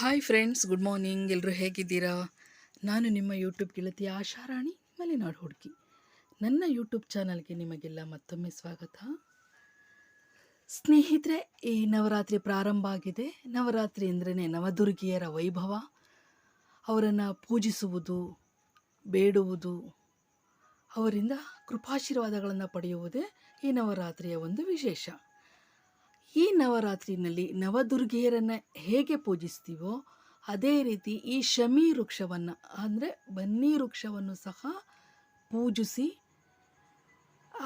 Hi friends, good morning. ಎಲ್ಲರೂ ಹೇಗಿದ್ದೀರಾ? ನಾನು ನಿಮ್ಮ ಯೂಟ್ಯೂಬ್ ಗೆಳತಿ ಆಶಾರಾಣಿ ಮಲೆನಾಡು ಹುಡುಗಿ. ನನ್ನ ಯೂಟ್ಯೂಬ್ ಚಾನಲ್ಗೆ ನಿಮಗೆಲ್ಲ ಮತ್ತೊಮ್ಮೆ ಸ್ವಾಗತ. ಸ್ನೇಹಿತರೆ, ಈ ನವರಾತ್ರಿ ಪ್ರಾರಂಭ ಆಗಿದೆ. ನವರಾತ್ರಿ ಅಂದ್ರೇ ನವದುರ್ಗಿಯರ ವೈಭವ, ಅವರನ್ನು ಪೂಜಿಸುವುದು, ಬೇಡುವುದು, ಅವರಿಂದ ಕೃಪಾಶೀರ್ವಾದಗಳನ್ನು ಪಡೆಯುವುದೇ ಈ ನವರಾತ್ರಿಯ ಒಂದು ವಿಶೇಷ. ಈ ನವರಾತ್ರಿನಲ್ಲಿ ನವದುರ್ಗಿಯರನ್ನು ಹೇಗೆ ಪೂಜಿಸ್ತೀವೋ ಅದೇ ರೀತಿ ಈ ಶಮಿ ವೃಕ್ಷವನ್ನು ಅಂದರೆ ಬನ್ನಿ ವೃಕ್ಷವನ್ನು ಸಹ ಪೂಜಿಸಿ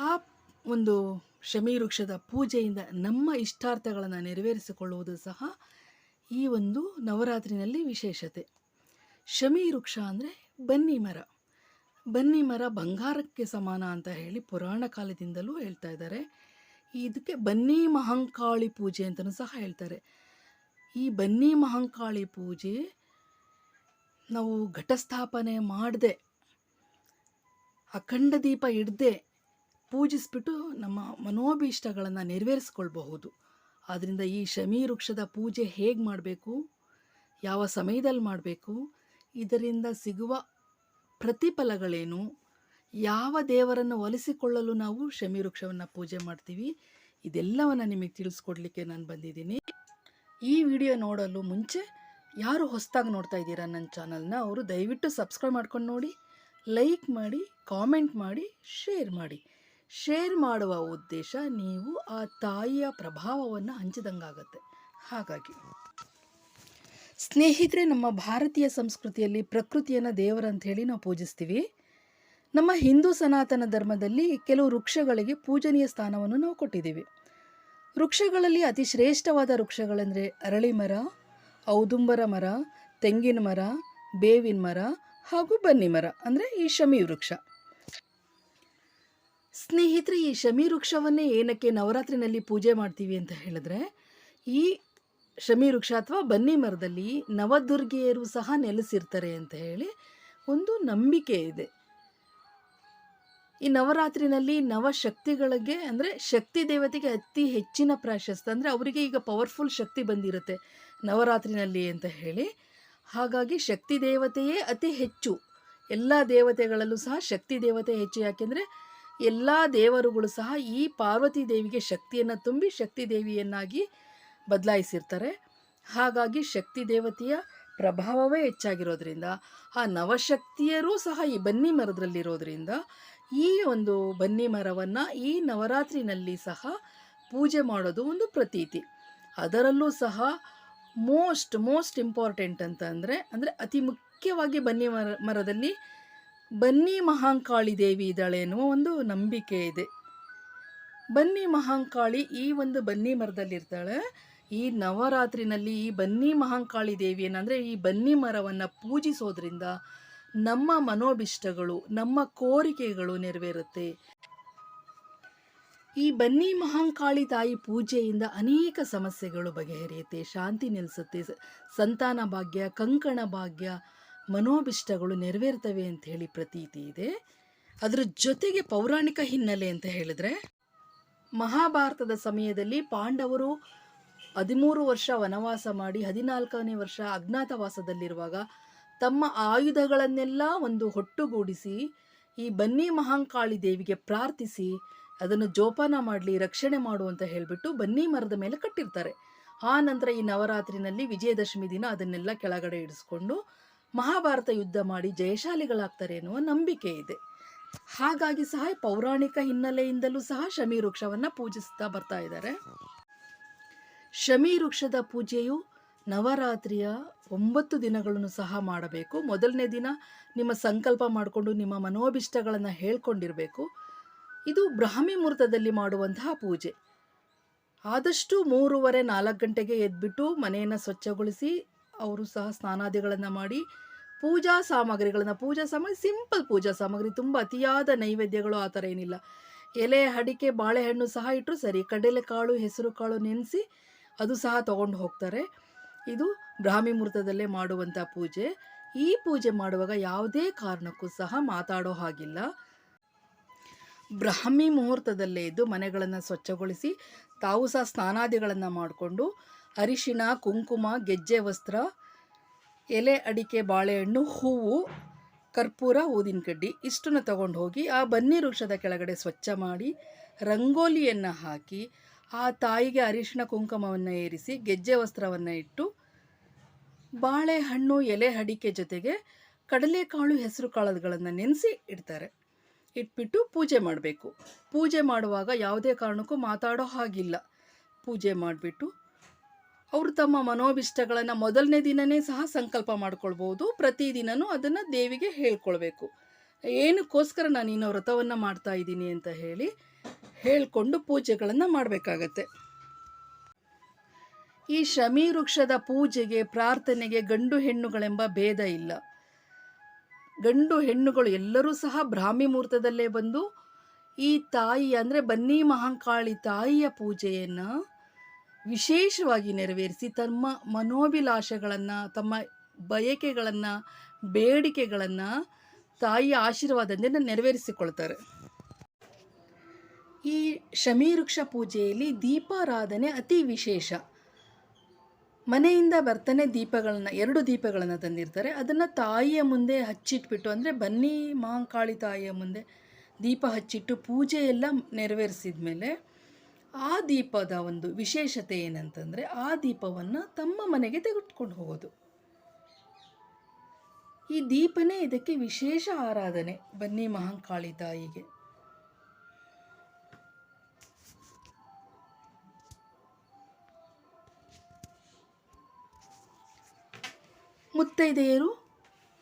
ಆ ಒಂದು ಶಮಿ ವೃಕ್ಷದ ಪೂಜೆಯಿಂದ ನಮ್ಮ ಇಷ್ಟಾರ್ಥಗಳನ್ನು ನೆರವೇರಿಸಿಕೊಳ್ಳುವುದು ಸಹ ಈ ಒಂದು ನವರಾತ್ರಿನಲ್ಲಿ ವಿಶೇಷತೆ. ಶಮಿ ವೃಕ್ಷ ಅಂದರೆ ಬನ್ನಿ ಮರ. ಬನ್ನಿ ಮರ ಬಂಗಾರಕ್ಕೆ ಸಮಾನ ಅಂತ ಹೇಳಿ ಪುರಾಣ ಕಾಲದಿಂದಲೂ ಹೇಳ್ತಾ ಇದ್ದಾರೆ. ಇದಕ್ಕೆ ಬನ್ನಿ ಮಹಂಕಾಳಿ ಪೂಜೆ ಅಂತಲೂ ಸಹ ಹೇಳ್ತಾರೆ. ಈ ಬನ್ನಿ ಮಹಂಕಾಳಿ ಪೂಜೆ ನಾವು ಘಟಸ್ಥಾಪನೆ ಮಾಡದೆ ಅಖಂಡ ದೀಪ ಇಡದೆ ಪೂಜಿಸ್ಬಿಟ್ಟು ನಮ್ಮ ಮನೋಭೀಷ್ಟಗಳನ್ನು ನೆರವೇರಿಸ್ಕೊಳ್ಬಹುದು. ಆದ್ದರಿಂದ ಈ ಶಮಿ ವೃಕ್ಷದ ಪೂಜೆ ಹೇಗೆ ಮಾಡಬೇಕು, ಯಾವ ಸಮಯದಲ್ಲಿ ಮಾಡಬೇಕು, ಇದರಿಂದ ಸಿಗುವ ಪ್ರತಿಫಲಗಳೇನು, ಯಾವ ದೇವರನ್ನು ಒಲಿಸಿಕೊಳ್ಳಲು ನಾವು ಶಮಿ ವೃಕ್ಷವನ್ನು ಪೂಜೆ ಮಾಡ್ತೀವಿ, ಇದೆಲ್ಲವನ್ನು ನಿಮಗೆ ತಿಳಿಸ್ಕೊಡ್ಲಿಕ್ಕೆ ನಾನು ಬಂದಿದ್ದೀನಿ. ಈ ವಿಡಿಯೋ ನೋಡಲು ಮುಂಚೆ ಯಾರು ಹೊಸದಾಗಿ ನೋಡ್ತಾ ಇದ್ದೀರಾ ನನ್ನ ಚಾನಲ್ನ, ಅವರು ದಯವಿಟ್ಟು ಸಬ್ಸ್ಕ್ರೈಬ್ ಮಾಡ್ಕೊಂಡು ನೋಡಿ, ಲೈಕ್ ಮಾಡಿ, ಕಾಮೆಂಟ್ ಮಾಡಿ, ಶೇರ್ ಮಾಡಿ. ಶೇರ್ ಮಾಡುವ ಉದ್ದೇಶ ನೀವು ಆ ತಾಯಿಯ ಪ್ರಭಾವವನ್ನು ಹಂಚಿದಂಗಾಗತ್ತೆ. ಹಾಗಾಗಿ ಸ್ನೇಹಿತರೆ, ನಮ್ಮ ಭಾರತೀಯ ಸಂಸ್ಕೃತಿಯಲ್ಲಿ ಪ್ರಕೃತಿಯನ್ನು ದೇವರಂತ ಹೇಳಿ ನಾವು ಪೂಜಿಸ್ತೀವಿ. ನಮ್ಮ ಹಿಂದೂ ಸನಾತನ ಧರ್ಮದಲ್ಲಿ ಕೆಲವು ವೃಕ್ಷಗಳಿಗೆ ಪೂಜನೀಯ ಸ್ಥಾನವನ್ನು ನಾವು ಕೊಟ್ಟಿದ್ದೀವಿ. ವೃಕ್ಷಗಳಲ್ಲಿ ಅತಿ ಶ್ರೇಷ್ಠವಾದ ವೃಕ್ಷಗಳೆಂದರೆ ಅರಳಿ ಮರ, ಔದುಂಬರ ಮರ, ತೆಂಗಿನ ಮರ, ಬೇವಿನ ಮರ ಹಾಗೂ ಬನ್ನಿ ಮರ ಅಂದರೆ ಈ ಶಮಿ ವೃಕ್ಷ. ಸ್ನೇಹಿತರೆ, ಈ ಶಮಿ ವೃಕ್ಷವನ್ನೇ ಏನಕ್ಕೆ ನವರಾತ್ರಿನಲ್ಲಿ ಪೂಜೆ ಮಾಡ್ತೀವಿ ಅಂತ ಹೇಳಿದ್ರೆ, ಈ ಶಮಿ ವೃಕ್ಷ ಅಥವಾ ಬನ್ನಿ ಮರದಲ್ಲಿ ನವದುರ್ಗಿಯರು ಸಹ ನೆಲೆಸಿರ್ತಾರೆ ಅಂತ ಹೇಳಿ ಒಂದು ನಂಬಿಕೆ ಇದೆ. ಈ ನವರಾತ್ರಿನಲ್ಲಿ ನವಶಕ್ತಿಗಳಿಗೆ ಅಂದರೆ ಶಕ್ತಿ ದೇವತೆಗೆ ಅತಿ ಹೆಚ್ಚಿನ ಪ್ರಾಶಸ್ತ್ಯ, ಅಂದರೆ ಅವರಿಗೆ ಈಗ ಪವರ್ಫುಲ್ ಶಕ್ತಿ ಬಂದಿರುತ್ತೆ ನವರಾತ್ರಿನಲ್ಲಿ ಅಂತ ಹೇಳಿ. ಹಾಗಾಗಿ ಶಕ್ತಿ ದೇವತೆಯೇ ಅತಿ ಹೆಚ್ಚು. ಎಲ್ಲ ದೇವತೆಗಳಲ್ಲೂ ಸಹ ಶಕ್ತಿ ದೇವತೆ ಹೆಚ್ಚು. ಯಾಕೆಂದರೆ ಎಲ್ಲ ದೇವರುಗಳು ಸಹ ಈ ಪಾರ್ವತಿ ದೇವಿಗೆ ಶಕ್ತಿಯನ್ನು ತುಂಬಿ ಶಕ್ತಿ ದೇವಿಯನ್ನಾಗಿ ಬದಲಾಯಿಸಿರ್ತಾರೆ. ಹಾಗಾಗಿ ಶಕ್ತಿ ದೇವತೆಯ ಪ್ರಭಾವವೇ ಹೆಚ್ಚಾಗಿರೋದ್ರಿಂದ ಆ ನವಶಕ್ತಿಯರೂ ಸಹ ಈ ಬನ್ನಿ ಮರದಲ್ಲಿರೋದ್ರಿಂದ ಈ ಒಂದು ಬನ್ನಿ ಮರವನ್ನು ಈ ನವರಾತ್ರಿನಲ್ಲಿ ಸಹ ಪೂಜೆ ಮಾಡೋದು ಒಂದು ಪ್ರತೀತಿ. ಅದರಲ್ಲೂ ಸಹ ಮೋಸ್ಟ್ ಇಂಪಾರ್ಟೆಂಟ್ ಅಂದರೆ ಅತಿ ಮುಖ್ಯವಾಗಿ ಬನ್ನಿ ಮರದಲ್ಲಿ ಬನ್ನಿ ಮಹಾಂಕಾಳಿ ದೇವಿ ಇದ್ದಾಳೆ ಎನ್ನುವ ಒಂದು ನಂಬಿಕೆ ಇದೆ. ಬನ್ನಿ ಮಹಾಂಕಾಳಿ ಈ ಒಂದು ಬನ್ನಿ ಮರದಲ್ಲಿರ್ತಾಳೆ. ಈ ನವರಾತ್ರಿನಲ್ಲಿ ಈ ಬನ್ನಿ ಮಹಾಂಕಾಳಿ ದೇವಿಯನ್ನು ಅಂದರೆ ಈ ಬನ್ನಿ ಮರವನ್ನು ಪೂಜಿಸೋದ್ರಿಂದ ನಮ್ಮ ಮನೋಭಿಷ್ಟಗಳು, ನಮ್ಮ ಕೋರಿಕೆಗಳು ನೆರವೇರುತ್ತೆ. ಈ ಬನ್ನಿ ಮಹಾಂಕಾಳಿ ತಾಯಿ ಪೂಜೆಯಿಂದ ಅನೇಕ ಸಮಸ್ಯೆಗಳು ಬಗೆಹರಿಯುತ್ತೆ, ಶಾಂತಿ ನೆಲೆಸುತ್ತೆ, ಸಂತಾನ ಭಾಗ್ಯ, ಕಂಕಣ ಭಾಗ್ಯ, ಮನೋಭಿಷ್ಟಗಳು ನೆರವೇರ್ತವೆ ಅಂತ ಹೇಳಿ ಪ್ರತೀತಿ ಇದೆ. ಅದರ ಜೊತೆಗೆ ಪೌರಾಣಿಕ ಹಿನ್ನೆಲೆ ಅಂತ ಹೇಳಿದ್ರೆ, ಮಹಾಭಾರತದ ಸಮಯದಲ್ಲಿ ಪಾಂಡವರು 13 ವರ್ಷ ವನವಾಸ ಮಾಡಿ 14ನೇ ವರ್ಷ ಅಜ್ಞಾತವಾಸದಲ್ಲಿರುವಾಗ ತಮ್ಮ ಆಯುಧಗಳನ್ನೆಲ್ಲ ಒಂದು ಹೊಟ್ಟುಗೂಡಿಸಿ ಈ ಬನ್ನಿ ಮಹಾಂಕಾಳಿ ದೇವಿಗೆ ಪ್ರಾರ್ಥಿಸಿ ಅದನ್ನು ಜೋಪಾನ ಮಾಡಲಿ, ರಕ್ಷಣೆ ಮಾಡು ಅಂತ ಹೇಳಿಬಿಟ್ಟು ಬನ್ನಿ ಮರದ ಮೇಲೆ ಕಟ್ಟಿರ್ತಾರೆ. ಆ ನಂತರ ಈ ನವರಾತ್ರಿನಲ್ಲಿ ವಿಜಯದಶಮಿ ದಿನ ಅದನ್ನೆಲ್ಲ ಕೆಳಗಡೆ ಇಡಿಸ್ಕೊಂಡು ಮಹಾಭಾರತ ಯುದ್ಧ ಮಾಡಿ ಜಯಶಾಲಿಗಳಾಗ್ತಾರೆ ಎನ್ನುವ ನಂಬಿಕೆ ಇದೆ. ಹಾಗಾಗಿ ಸಹ ಪೌರಾಣಿಕ ಹಿನ್ನೆಲೆಯಿಂದಲೂ ಸಹ ಶಮಿ ವೃಕ್ಷವನ್ನು ಪೂಜಿಸ್ತಾ ಬರ್ತಾ ಇದ್ದಾರೆ. ಶಮಿ ವೃಕ್ಷದ ಪೂಜೆಯು ನವರಾತ್ರಿಯ 9 ದಿನಗಳನ್ನು ಸಹ ಮಾಡಬೇಕು. ಮೊದಲನೇ ದಿನ ನಿಮ್ಮ ಸಂಕಲ್ಪ ಮಾಡಿಕೊಂಡು ನಿಮ್ಮ ಮನೋಭಿಷ್ಟಗಳನ್ನು ಹೇಳ್ಕೊಂಡಿರಬೇಕು. ಇದು ಬ್ರಾಹ್ಮಿ ಮುಹೂರ್ತದಲ್ಲಿ ಮಾಡುವಂತಹ ಪೂಜೆ. ಆದಷ್ಟು 3:30-4 ಗಂಟೆಗೆ ಎದ್ಬಿಟ್ಟು ಮನೆಯನ್ನು ಸ್ವಚ್ಛಗೊಳಿಸಿ ಅವರು ಸಹ ಸ್ನಾನಾದಿಗಳನ್ನು ಮಾಡಿ ಪೂಜಾ ಸಾಮಗ್ರಿ ಸಿಂಪಲ್ ಪೂಜಾ ಸಾಮಗ್ರಿ, ತುಂಬ ಅತಿಯಾದ ನೈವೇದ್ಯಗಳು ಆ ಥರ ಏನಿಲ್ಲ. ಎಲೆ, ಅಡಿಕೆ, ಬಾಳೆಹಣ್ಣು ಸಹ ಇಟ್ಟರು ಸರಿ. ಕಡಲೆಕಾಳು, ಹೆಸರು ಕಾಳು ನೆನೆಸಿ ಅದು ಸಹ ತಗೊಂಡು ಹೋಗ್ತಾರೆ. ಇದು ಬ್ರಾಹ್ಮಿ ಮುಹೂರ್ತದಲ್ಲೇ ಮಾಡುವಂಥ ಪೂಜೆ. ಈ ಪೂಜೆ ಮಾಡುವಾಗ ಯಾವುದೇ ಕಾರಣಕ್ಕೂ ಸಹ ಮಾತಾಡೋ ಹಾಗಿಲ್ಲ. ಬ್ರಾಹ್ಮಿ ಮುಹೂರ್ತದಲ್ಲೇ ಇದ್ದು ಮನೆಗಳನ್ನು ಸ್ವಚ್ಛಗೊಳಿಸಿ ತಾವು ಸಹ ಸ್ನಾನಾದಿಗಳನ್ನು ಮಾಡಿಕೊಂಡು ಅರಿಶಿಣ, ಕುಂಕುಮ, ಗೆಜ್ಜೆ ವಸ್ತ್ರ, ಎಲೆ, ಅಡಿಕೆ, ಬಾಳೆಹಣ್ಣು, ಹೂವು, ಕರ್ಪೂರ, ಊದಿನ ಕಡ್ಡಿ ಇಷ್ಟನ್ನು ತಗೊಂಡು ಹೋಗಿ ಆ ಬನ್ನಿ ವೃಕ್ಷದ ಕೆಳಗಡೆ ಸ್ವಚ್ಛ ಮಾಡಿ ರಂಗೋಲಿಯನ್ನು ಹಾಕಿ ಆ ತಾಯಿಗೆ ಅರಿಶಿಣ ಕುಂಕುಮವನ್ನು ಏರಿಸಿ ಗೆಜ್ಜೆ ವಸ್ತ್ರವನ್ನು ಇಟ್ಟು ಬಾಳೆಹಣ್ಣು, ಎಲೆ, ಅಡಿಕೆ ಜೊತೆಗೆ ಕಡಲೆಕಾಳು, ಹೆಸರು ಕಾಳುಗಳನ್ನು ನೆನೆಸಿ ಇಡ್ತಾರೆ. ಇಟ್ಬಿಟ್ಟು ಪೂಜೆ ಮಾಡಬೇಕು. ಪೂಜೆ ಮಾಡುವಾಗ ಯಾವುದೇ ಕಾರಣಕ್ಕೂ ಮಾತಾಡೋ ಹಾಗಿಲ್ಲ. ಪೂಜೆ ಮಾಡಿಬಿಟ್ಟು ಅವರು ತಮ್ಮ ಮನೋಭಿಷ್ಟಗಳನ್ನು ಮೊದಲನೇ ದಿನವೇ ಸಹ ಸಂಕಲ್ಪ ಮಾಡ್ಕೊಳ್ಬೋದು. ಪ್ರತಿದಿನವೂ ಅದನ್ನು ದೇವಿಗೆ ಹೇಳ್ಕೊಳ್ಬೇಕು. ಏನಕ್ಕೋಸ್ಕರ ನಾನು ಇನ್ನು ವ್ರತವನ್ನು ಮಾಡ್ತಾ ಇದ್ದೀನಿ ಅಂತ ಹೇಳಿಕೊಂಡು ಪೂಜೆಗಳನ್ನು ಮಾಡಬೇಕಾಗತ್ತೆ. ಈ ಶಮಿ ವೃಕ್ಷದ ಪೂಜೆಗೆ, ಪ್ರಾರ್ಥನೆಗೆ ಗಂಡು ಹೆಣ್ಣುಗಳೆಂಬ ಭೇದ ಇಲ್ಲ. ಗಂಡು ಹೆಣ್ಣುಗಳು ಎಲ್ಲರೂ ಸಹ ಬ್ರಾಹ್ಮಿ ಮುಹೂರ್ತದಲ್ಲೇ ಬಂದು ಈ ತಾಯಿ ಅಂದರೆ ಬನ್ನಿ ಮಹಾಂಕಾಳಿ ತಾಯಿಯ ಪೂಜೆಯನ್ನು ವಿಶೇಷವಾಗಿ ನೆರವೇರಿಸಿ ತಮ್ಮ ಮನೋಭಿಲಾಷೆಗಳನ್ನು, ತಮ್ಮ ಬಯಕೆಗಳನ್ನು, ಬೇಡಿಕೆಗಳನ್ನು ತಾಯಿಯ ಆಶೀರ್ವಾದದಿಂದ ನೆರವೇರಿಸಿಕೊಳ್ತಾರೆ. ಈ ಶಮಿ ವೃಕ್ಷ ಪೂಜೆಯಲ್ಲಿ ದೀಪಾರಾಧನೆ ಅತಿ ವಿಶೇಷ. ಮನೆಯಿಂದ ಬರ್ತಾನೆ ದೀಪಗಳನ್ನು, 2 ದೀಪಗಳನ್ನು ತಂದಿರ್ತಾರೆ. ಅದನ್ನು ತಾಯಿಯ ಮುಂದೆ ಹಚ್ಚಿಟ್ಬಿಟ್ಟು, ಅಂದರೆ ಬನ್ನಿ ಮಹಾಂಕಾಳಿ ತಾಯಿಯ ಮುಂದೆ ದೀಪ ಹಚ್ಚಿಟ್ಟು ಪೂಜೆ ಎಲ್ಲ ನೆರವೇರಿಸಿದ ಮೇಲೆ ಆ ದೀಪದ ಒಂದು ವಿಶೇಷತೆ ಏನಂತಂದರೆ ಆ ದೀಪವನ್ನು ತಮ್ಮ ಮನೆಗೆ ತೆಗೆದುಕೊಂಡು ಹೋಗೋದು. ಈ ದೀಪನೇ ಇದಕ್ಕೆ ವಿಶೇಷ ಆರಾಧನೆ ಬನ್ನಿ ಮಹಾಂಕಾಳಿ ತಾಯಿಗೆ. ಮುತ್ತೈದೆಯರು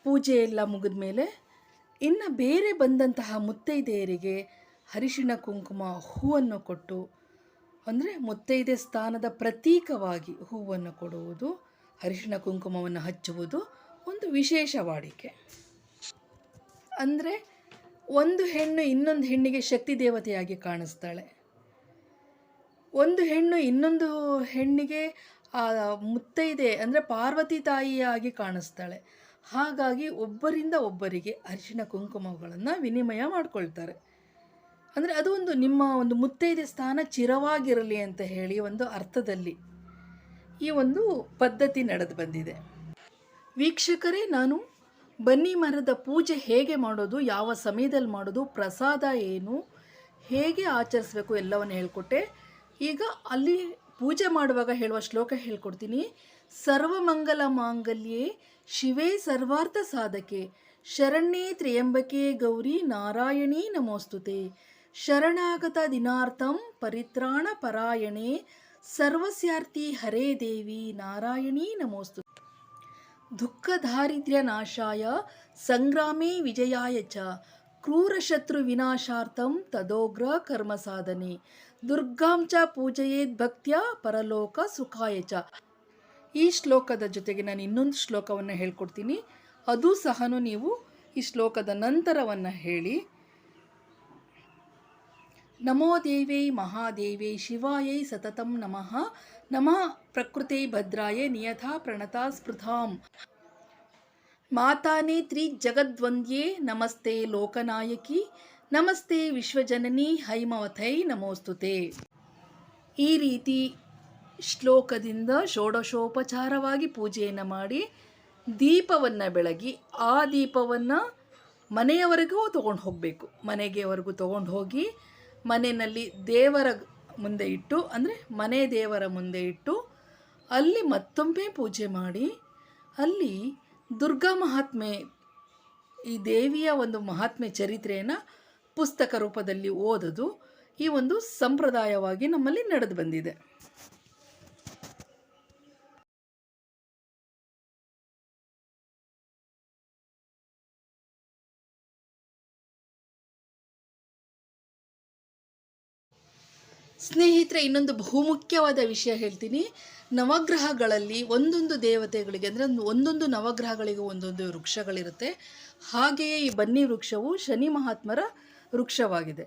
ಪೂಜೆ ಎಲ್ಲ ಮುಗಿದ ಮೇಲೆ ಇನ್ನು ಬೇರೆ ಬಂದಂತಹ ಮುತ್ತೈದೆಯರಿಗೆ ಅರಿಶಿಣ ಕುಂಕುಮ ಹೂವನ್ನು ಕೊಟ್ಟು, ಅಂದರೆ ಮುತ್ತೈದೆ ಸ್ಥಾನದ ಪ್ರತೀಕವಾಗಿ ಹೂವನ್ನು ಕೊಡುವುದು, ಅರಿಶಿಣ ಕುಂಕುಮವನ್ನು ಹಚ್ಚುವುದು ಒಂದು ವಿಶೇಷ ವಾಡಿಕೆ. ಅಂದರೆ ಒಂದು ಹೆಣ್ಣು ಇನ್ನೊಂದು ಹೆಣ್ಣಿಗೆ ಶಕ್ತಿ ದೇವತೆಯಾಗಿ ಕಾಣಿಸ್ತಾಳೆ. ಒಂದು ಹೆಣ್ಣು ಇನ್ನೊಂದು ಹೆಣ್ಣಿಗೆ ಮುತ್ತೈದೆ ಅಂದರೆ ಪಾರ್ವತಿ ತಾಯಿಯಾಗಿ ಕಾಣಿಸ್ತಾಳೆ. ಹಾಗಾಗಿ ಒಬ್ಬರಿಂದ ಒಬ್ಬರಿಗೆ ಅರಿಶಿಣ ಕುಂಕುಮಗಳನ್ನು ವಿನಿಮಯ ಮಾಡಿಕೊಳ್ತಾರೆ. ಅಂದರೆ ಅದು ಒಂದು ನಿಮ್ಮ ಒಂದು ಮುತ್ತೈದೆ ಸ್ಥಾನ ಚಿರವಾಗಿರಲಿ ಅಂತ ಹೇಳಿ ಒಂದು ಅರ್ಥದಲ್ಲಿ ಈ ಒಂದು ಪದ್ಧತಿ ನಡೆದು ಬಂದಿದೆ. ವೀಕ್ಷಕರೇ, ನಾನು ಬನ್ನಿ ಮರದ ಪೂಜೆ ಹೇಗೆ ಮಾಡೋದು, ಯಾವ ಸಮಯದಲ್ಲಿ ಮಾಡೋದು, ಪ್ರಸಾದ ಏನು, ಹೇಗೆ ಆಚರಿಸಬೇಕು ಎಲ್ಲವನ್ನು ಹೇಳ್ಕೊಟ್ಟೆ. ಈಗ ಅಲ್ಲಿ ಪೂಜೆ ಮಾಡುವಾಗ ಹೇಳುವ ಶ್ಲೋಕ ಹೇಳ್ಕೊಡ್ತೀನಿ. ಸರ್ವಮಂಗಲ ಮಾಂಗಲ್ಯೆ ಶಿವೇ ಸರ್ವಾರ್ಥ ಸಾಧಕೆ ಶರಣ್ಯೇ ತ್ರ್ಯಂಬಕೆ ಗೌರಿ ನಾರಾಯಣೀ ನಮೋಸ್ತುತೆ ಶರಣಾಗತ ದಿನಾರ್ಥಂ ಪರಿತ್ರಾಣ ಪರಾಯಣೆ ಸರ್ವಸ್ಯಾರ್ಥಿ ಹರೇ ದೇವಿ ನಾರಾಯಣೀ ನಮೋಸ್ತುತೆ ದುಃಖ ದಾರಿದ್ರ್ಯ ನಾಶಾಯ ಸಂಗ್ರಾಮೇ ವಿಜಯಾಯ ಚ ಕ್ರೂರಶತ್ರು ವಿನಾಶಾರ್ಥಂ ತದೋಗ್ರ ಕರ್ಮ ಸಾಧನೆ ದುರ್ಗಾಂ ಚ ಪೂಜಯೇದ್ ಭಕ್ತ್ಯ ಪರಲೋಕ ಸುಖಾಯ ಚ. ಈ ಶ್ಲೋಕದ ಜೊತೆಗೆ ನಾನು ಇನ್ನೊಂದು ಶ್ಲೋಕವನ್ನು ಹೇಳ್ಕೊಡ್ತೀನಿ. ಅದು ಸಹ ನೀವು ಈ ಶ್ಲೋಕದ ನಂತರವನ್ನು ಹೇಳಿ. ನಮೋ ದೇವೈ ಮಹಾದೇವೈ ಶಿವಾಯೈ ಸತತಂ ನಮಃ ನಮಃ ಪ್ರಕೃತೈ ಭದ್ರಾಯ ನಿಯಥಾ ಪ್ರಣತಾ ಸ್ಪೃಧಾಂ ಮಾತಾನೇ ತ್ರಿಜಗದ್ವಂದ್ಯೇ ನಮಸ್ತೆ ಲೋಕನಾಯಕಿ ನಮಸ್ತೆ ವಿಶ್ವಜನನಿ ಹೈಮವಥೈ ನಮೋಸ್ತುತೆ. ಈ ರೀತಿ ಶ್ಲೋಕದಿಂದ ಷೋಡಶೋಪಚಾರವಾಗಿ ಪೂಜೆಯನ್ನು ಮಾಡಿ ದೀಪವನ್ನು ಬೆಳಗಿ ಆ ದೀಪವನ್ನು ಮನೆಯವರೆಗೂ ತೊಗೊಂಡು ಹೋಗಬೇಕು. ಮನೆಗೆವರೆಗೂ ತೊಗೊಂಡು ಹೋಗಿ ಮನೆಯಲ್ಲಿ ದೇವರ ಮುಂದೆ ಇಟ್ಟು, ಅಂದರೆ ಮನೆ ದೇವರ ಮುಂದೆ ಇಟ್ಟು ಅಲ್ಲಿ ಮತ್ತೊಮ್ಮೆ ಪೂಜೆ ಮಾಡಿ ಅಲ್ಲಿ ದುರ್ಗಾ ಮಹಾತ್ಮೆ, ಈ ದೇವಿಯ ಒಂದು ಮಹಾತ್ಮೆ ಚರಿತ್ರೆಯನ್ನು ಪುಸ್ತಕ ರೂಪದಲ್ಲಿ ಓದೋದು ಈ ಒಂದು ಸಂಪ್ರದಾಯವಾಗಿ ನಮ್ಮಲ್ಲಿ ನಡೆದು ಬಂದಿದೆ. ಸ್ನೇಹಿತರೆ, ಇನ್ನೊಂದು ಬಹುಮುಖ್ಯವಾದ ವಿಷಯ ಹೇಳ್ತೀನಿ. ನವಗ್ರಹಗಳಲ್ಲಿ ಒಂದೊಂದು ದೇವತೆಗಳಿಗೆ, ಅಂದರೆ ಒಂದೊಂದು ನವಗ್ರಹಗಳಿಗೆ ಒಂದೊಂದು ವೃಕ್ಷಗಳಿರುತ್ತೆ. ಹಾಗೆಯೇ ಈ ಬನ್ನಿ ವೃಕ್ಷವು ಶನಿ ಮಹಾತ್ಮರ ವೃಕ್ಷವಾಗಿದೆ.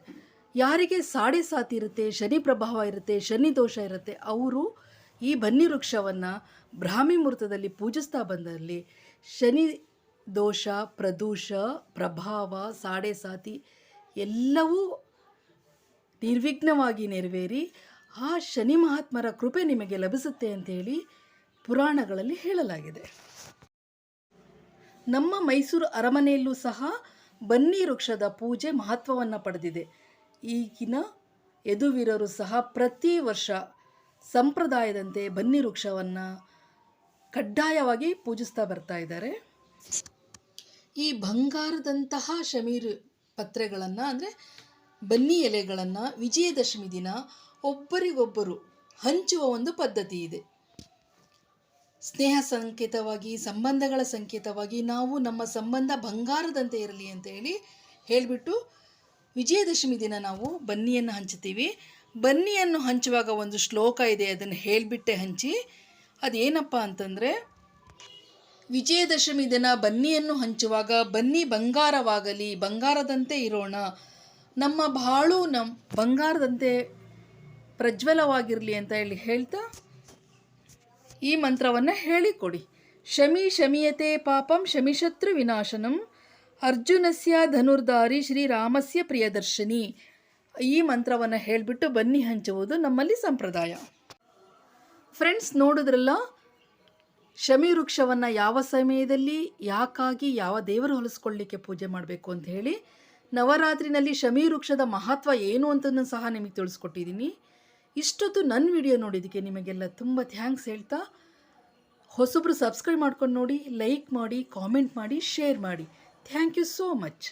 ಯಾರಿಗೆ ಸಾಡೆ ಸಾತಿ ಇರುತ್ತೆ, ಶನಿ ಪ್ರಭಾವ ಇರುತ್ತೆ, ಶನಿ ದೋಷ ಇರುತ್ತೆ, ಅವರು ಈ ಬನ್ನಿ ವೃಕ್ಷವನ್ನು ಬ್ರಾಹ್ಮಿ ಮುಹೂರ್ತದಲ್ಲಿ ಪೂಜಿಸ್ತಾ ಬಂದಲ್ಲಿ ಶನಿ ದೋಷ, ಪ್ರದೋಷ, ಪ್ರಭಾವ, ಸಾಡೆ ಸಾತಿ ಎಲ್ಲವೂ ನಿರ್ವಿಘ್ನವಾಗಿ ನೆರವೇರಿ ಆ ಶನಿ ಮಹಾತ್ಮರ ಕೃಪೆ ನಿಮಗೆ ಲಭಿಸುತ್ತೆ ಅಂತೇಳಿ ಪುರಾಣಗಳಲ್ಲಿ ಹೇಳಲಾಗಿದೆ. ನಮ್ಮ ಮೈಸೂರು ಅರಮನೆಯಲ್ಲೂ ಸಹ ಬನ್ನಿ ವೃಕ್ಷದ ಪೂಜೆ ಮಹತ್ವವನ್ನು ಪಡೆದಿದೆ. ಈಗಿನ ಯದುವೀರರು ಸಹ ಪ್ರತಿ ವರ್ಷ ಸಂಪ್ರದಾಯದಂತೆ ಬನ್ನಿ ವೃಕ್ಷವನ್ನು ಕಡ್ಡಾಯವಾಗಿ ಪೂಜಿಸ್ತಾ ಬರ್ತಾ ಇದ್ದಾರೆ. ಈ ಬಂಗಾರದಂತಹ ಶಮೀರು ಪತ್ರೆಗಳನ್ನು ಅಂದರೆ ಬನ್ನಿ ಎಲೆಗಳನ್ನು ವಿಜಯದಶಮಿ ದಿನ ಒಬ್ಬರಿಗೊಬ್ಬರು ಹಂಚುವ ಒಂದು ಪದ್ಧತಿ ಇದೆ. ಸ್ನೇಹ ಸಂಕೇತವಾಗಿ, ಸಂಬಂಧಗಳ ಸಂಕೇತವಾಗಿ ನಾವು ನಮ್ಮ ಸಂಬಂಧ ಬಂಗಾರದಂತೆ ಇರಲಿ ಅಂತ ಹೇಳಿಬಿಟ್ಟು ವಿಜಯದಶಮಿ ದಿನ ನಾವು ಬನ್ನಿಯನ್ನು ಹಂಚುತ್ತೀವಿ. ಬನ್ನಿಯನ್ನು ಹಂಚುವಾಗ ಒಂದು ಶ್ಲೋಕ ಇದೆ, ಅದನ್ನು ಹೇಳಿಬಿಟ್ಟೆ ಹಂಚಿ. ಅದೇನಪ್ಪ ಅಂತಂದರೆ, ವಿಜಯದಶಮಿ ದಿನ ಬನ್ನಿಯನ್ನು ಹಂಚುವಾಗ ಬನ್ನಿ ಬಂಗಾರವಾಗಲಿ, ಬಂಗಾರದಂತೆ ಇರೋಣ, ನಮ್ಮ ಬಾಳು ಬಂಗಾರದಂತೆ ಪ್ರಜ್ವಲವಾಗಿರಲಿ ಅಂತ ಹೇಳ್ತಾ ಈ ಮಂತ್ರವನ್ನು ಹೇಳಿಕೊಡಿ. ಶಮಿ ಶಮಿಯತೆ ಪಾಪಂ ಶಮಿಶತ್ರು ವಿನಾಶನಂ ಅರ್ಜುನಸ್ಯ ಧನುರ್ಧಾರಿ ಶ್ರೀರಾಮಸ್ಯ ಪ್ರಿಯದರ್ಶಿನಿ. ಈ ಮಂತ್ರವನ್ನು ಹೇಳಿಬಿಟ್ಟು ಬನ್ನಿ ಹಂಚುವುದು ನಮ್ಮಲ್ಲಿ ಸಂಪ್ರದಾಯ. ಫ್ರೆಂಡ್ಸ್, ನೋಡಿದ್ರಲ್ಲ ಶಮಿ ವೃಕ್ಷವನ್ನು ಯಾವ ಸಮಯದಲ್ಲಿ, ಯಾಕಾಗಿ, ಯಾವ ದೇವರು ಹೊಲಿಸ್ಕೊಳ್ಳಿಕ್ಕೆ ಪೂಜೆ ಮಾಡಬೇಕು ಅಂತ ಹೇಳಿ, ನವರಾತ್ರಿನಲ್ಲಿ ಶಮಿ ವೃಕ್ಷದ ಮಹತ್ವ ಏನು ಅಂತಲೂ ಸಹ ನಿಮಗೆ ತಿಳಿಸ್ಕೊಟ್ಟಿದ್ದೀನಿ. ಇಷ್ಟೊತ್ತು ನನ್ನ ವಿಡಿಯೋ ನೋಡಿದ್ದಕ್ಕೆ ನಿಮಗೆಲ್ಲ ತುಂಬ ಥ್ಯಾಂಕ್ಸ್ ಹೇಳ್ತಾ, ಹೊಸಬ್ರು ಸಬ್ಸ್ಕ್ರೈಬ್ ಮಾಡ್ಕೊಂಡು ನೋಡಿ, ಲೈಕ್ ಮಾಡಿ, ಕಾಮೆಂಟ್ ಮಾಡಿ, ಶೇರ್ ಮಾಡಿ. Thank you so much.